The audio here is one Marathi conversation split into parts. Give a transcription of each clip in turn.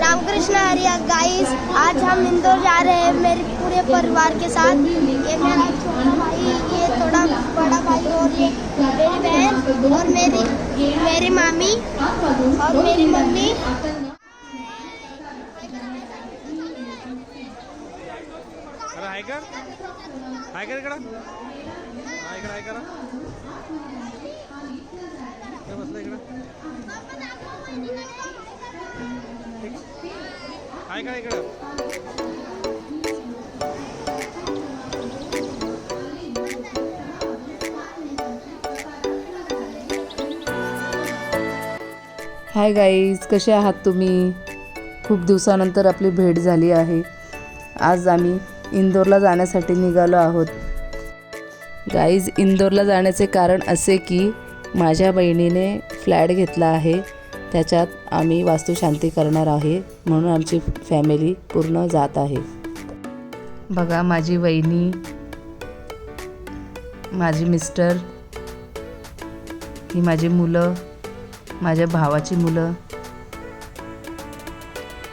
रामकृष्ण हरि गाइस, आज हम इंदौर जा रहे हैं मेरे पूरे परिवार के साथ। ये मेरा छोटा भाई, ये थोड़ा बड़ा भाई, और ये मेरी बहन और मेरी मामी और मेरी मम्मी। हाय कर इकडं हाय करा काय बसलं इकडं हाय करा इकडं हाय गाईज, कसे आहात तुम्ही? खूप दिवसानंतर आपली भेट झाली आहे। आज आम्ही इंदोरला जाण्यासाठी निघालो आहोत। गाईज, इंदोरला जाण्याचे कारण असे की माझ्या बहिणीने फ्लॅट घेतला आहे, त्याच्यात आम्ही वास्तुशांती करणार आहे, म्हणून आमची फॅमिली पूर्ण जात आहे। बघा, माझी वहिनी, माझी मिस्टर, ही माझी मुलं, माझ्या भावाची मुलं,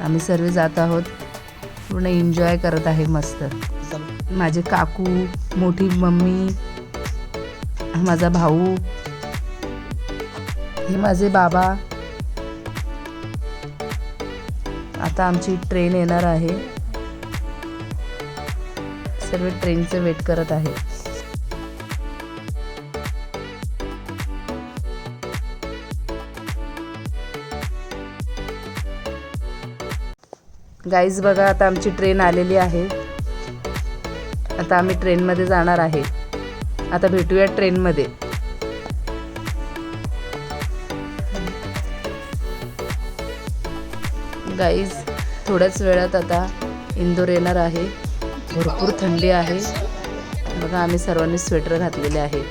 आम्ही सर्व जात आहोत। पूर्ण एन्जॉय करत आहे मस्त। माझे काकू, मोठी मम्मी, माझा भाऊ, हे माझे बाबा। आता आमची ट्रेन येणार आहे, सर्व ट्रेनचे वेट करत आहे। गाईज बघा, आता आमची ट्रेन आलेली आहे। आता आम्ही ट्रेनमध्ये जाणार आहे। आता भेटूया ट्रेनमध्ये। गाईज, थोड्याच वेळात आता इंदोर येणार आहे। भरपूर थंडी आहे बघा, आम्ही सर्वांनी स्वेटर घातलेले आहे।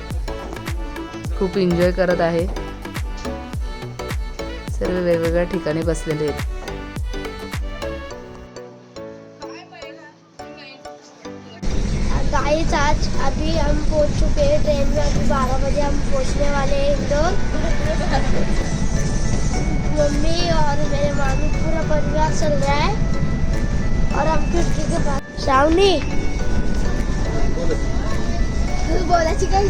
खूप एन्जॉय करत आहे, सर्व वेगवेगळ्या ठिकाणी बसलेले आहेत। गाइस, आज अभी हम पहुंच चुके हैं ट्रेन में। अभी 12 बजे हम पहुंचने वाले हैं इंदौर। मम्मी और मेरे मामी, पूरा परिवार चल रहा है और हम खिड़की के पास। श्रावणी बोलाची काही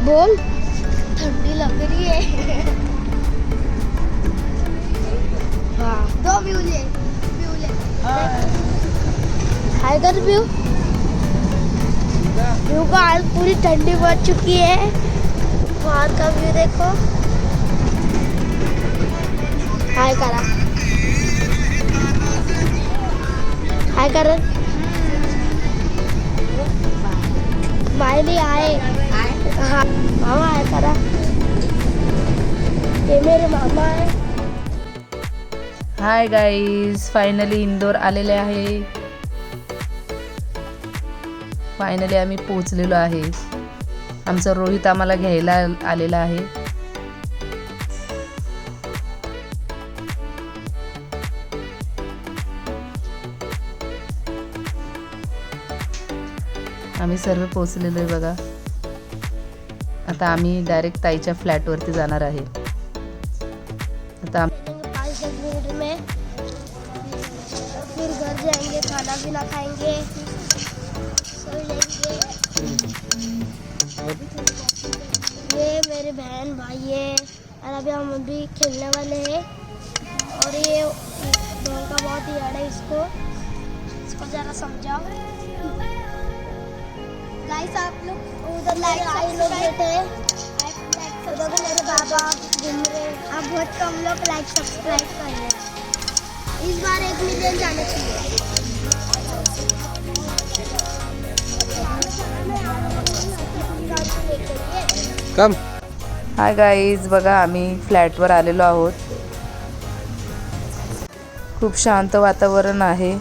बोल, ठंडी लग रही है। हाँ, दो ब्यूले हाय कर व्यू का आज पूरी ठंडी बढ़ चुकी है। बाहर का व्यू देखो। हाय करा, हाय कर मायली आए। हाँ मामा, हाय करा। ये मेरे मामा है। हाय गाईज, फायनली इंदोर आलेले आहे। फायनली आम्ही पोहोचलेलो आहे। आमचा रोहित आम्हाला घ्यायला आलेला आहे। आम्ही सर्व पोहोचलेलो आहे बघा। आता आम्ही डायरेक्ट ताईच्या फ्लॅटवरती जाणार आहे। आता 5-10 मिनट में फिर घर जाएंगे, खाना पीना खाएंगे, सो जाएंगे। ये मेरे बहन भाई है और अभी हम अभी खेलने वाले हैं। और ये बहन का बहुत याद है, इसको जरा समझाओ। गाइस, आप लोग उधर लोग बैठे हैं, उधर भी मेरे बाबा घूम रहे हैं। आप बहुत कम लोग लाइक सब्सक्राइब कर रहे हैं। इस बार 1 मिलियन जाने चाहिए। कम। हाय गाईज, बघा आम्ही फ्लॅटवर आलेलो आहोत। खूप शांत वातावरण आहे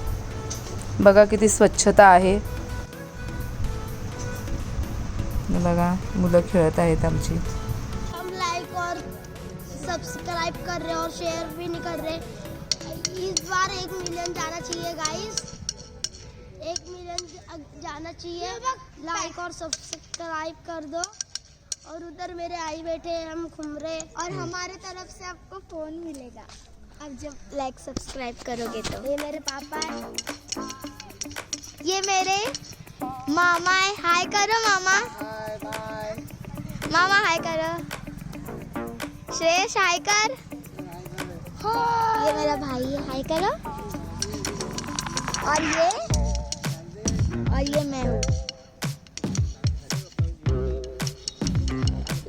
बघा, किती स्वच्छता आहे। बघा, मुलं खेळत आहेत आमची। हम लाइक और सब्सक्राइब कर रहे और शेयर भी नहीं कर रहे। इस बार 1 मिलियन जाना चाहिए गाइस, 1 मिलियन जाना चाहिए। लाइक और सब्सक्राइब कर दो और उधर मेरे आई बैठे हैं, हम घूम रहे और हमारे तरफ से आपको फोन मिलेगा अब जब लाइक सब्सक्राइब करोगे तो। ये मेरे पापा है, ये मेरे मामा है। हाय करो मामा। मामा हाय करो। श्रेयस हाय कर। ये मेरा भाई है, हाय करो। और ये मैं हूँ।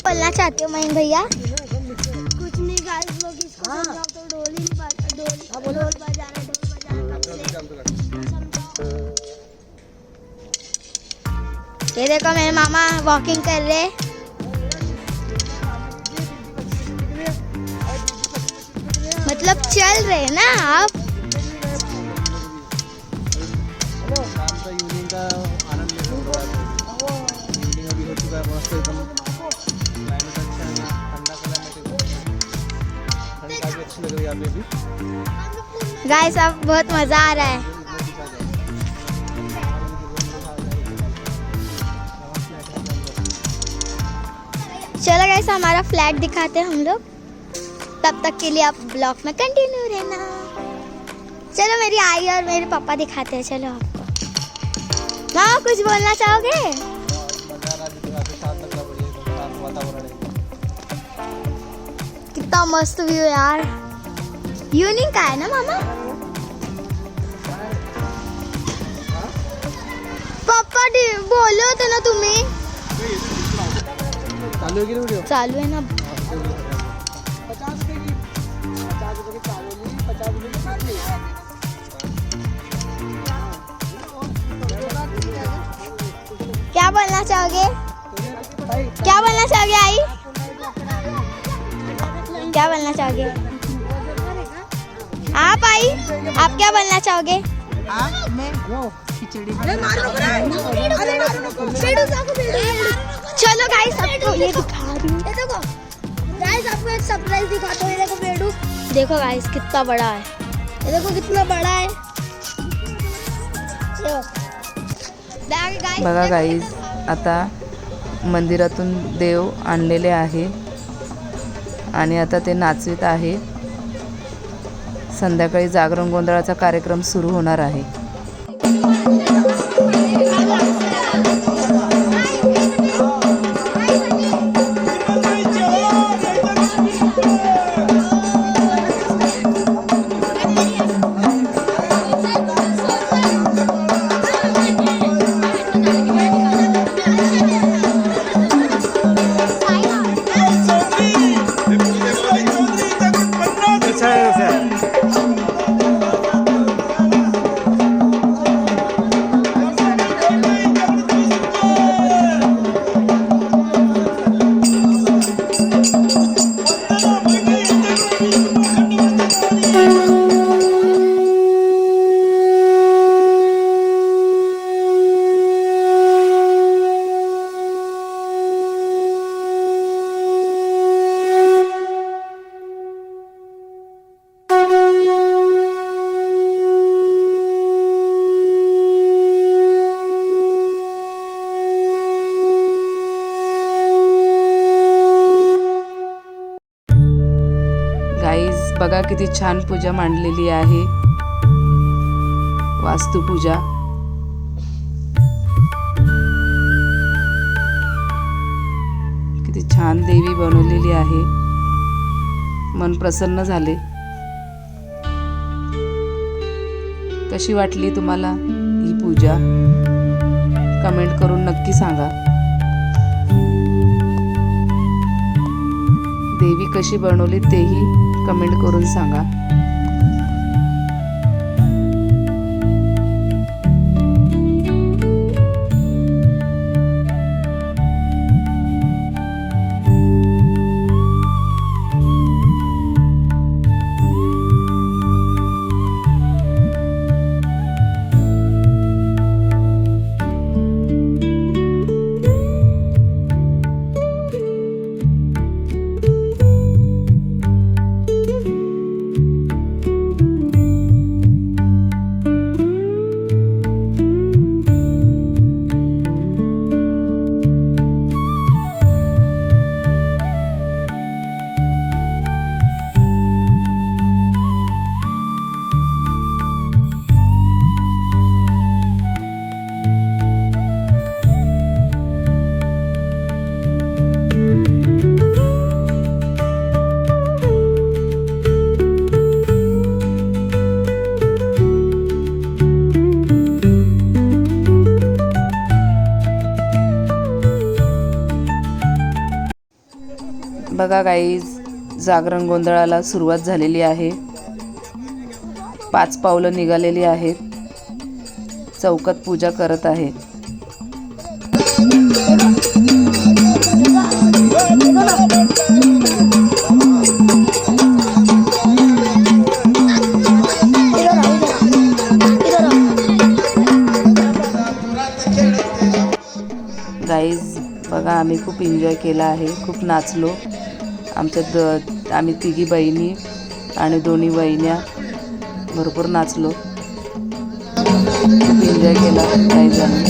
बोलना चाहते हो महीन भैया? कुछ नहीं गाइस, लोग इसको समझाओ तो ढोल ही नहीं बजा, ढोल बजा रहा है, ये देखो मेरे मामा वॉकिंग कर रहे। मतलब चल रहे ना आप। शामचा इव्हनिंगचा आनंद घेतो इव्हनिंग अभी हो चुका है मस्त एकदम क्लाइमेट अच्छा है ठंडा क्लाइमेट ठंड काफी अच्छी लग रही है यहाँ पे भी गाइस अब बहुत मजा आ रहा है। चलो गाइस हमारा फ्लैट दिखाते हैं हम लोग, तब तक के लिए आप ब्लॉग में कंटिन्यू रहना। चलो मेरी आई और मेरे पापा दिखाते हैं। चलो आपको मामा कुछ बोलना चाहोगे? कितना मस्त व्यू है यार। यूनिक का है ना मामा? पप्पा बोले होते ना तुम्ही। चालू है की व्हिडिओ चालू है ना। 50 रुपये की चावली 50 रुपये की खाली क्या बोलना चाहोगे? क्या बोलना चाहोगे आई? क्या बोलना चाहोगे आप आई? आप क्या बोलना चाहोगे? चलो गाइस आपको ये दिखा रही हूँ। देखो गाइस आपको एक सरप्राइज दिखाता हूँ। ये देखो बेडू, देखो गाइस कितना बड़ा है। ये देखो कितना बड़ा है। बघा गाईज, आता मंदिरातून देव आणलेले आहे आणि आता ते नाचवीत आहे. संध्याकाळी जागरण गोंधळाचा कार्यक्रम सुरू होणार आहे. गाईज बघा किती छान पूजा मांडलेली आहे. वास्तुपूजा. किती छान देवी बनवलेली आहे. मन प्रसन्न झाले. कशी वाटली तुम्हाला ही पूजा? कमेंट करून नक्की सांगा. देवी कशी बनवली तेही कमेंट करून सांगा. बघा गाईज, जागरण गोंधळाला सुरुवात झालेली आहे. 5 पावलं निघालेली आहेत. चौकात पूजा करत आहे. गाईज बघा, आम्ही खूप एन्जॉय केला आहे. खूप नाचलो. आम्ही तिघी बहिणी आणि 2 वहिन्या भरपूर नाचलो. खूप एन्जॉय केला काही जण.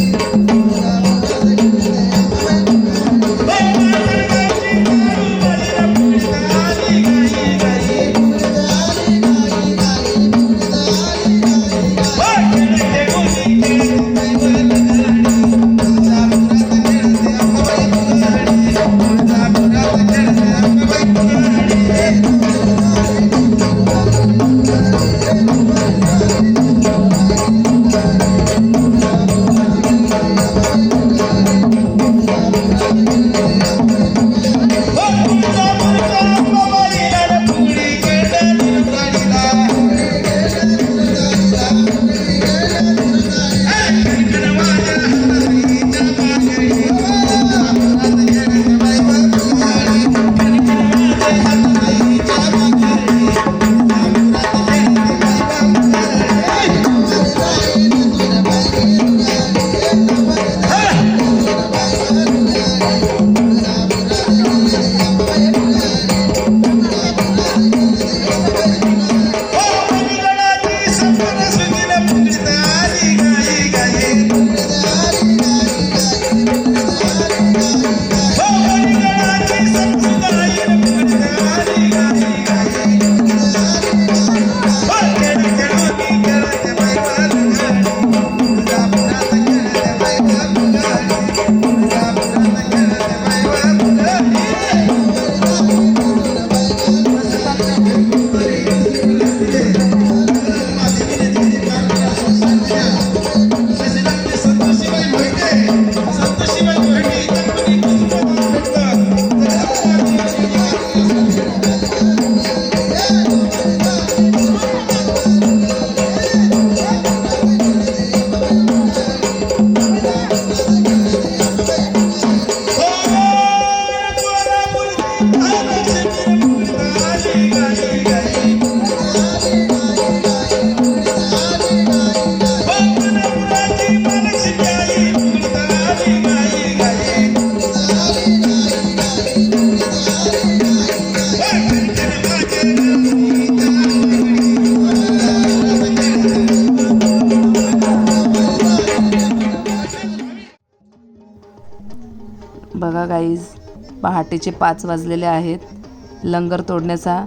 बघा गाईज, पहाटेचे 5 वाजलेले आहेत. लंगर तोडण्याचा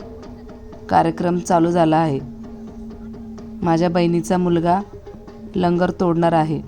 कार्यक्रम चालू झाला आहे. माझ्या बहिणीचा मुलगा लंगर तोडणार आहे.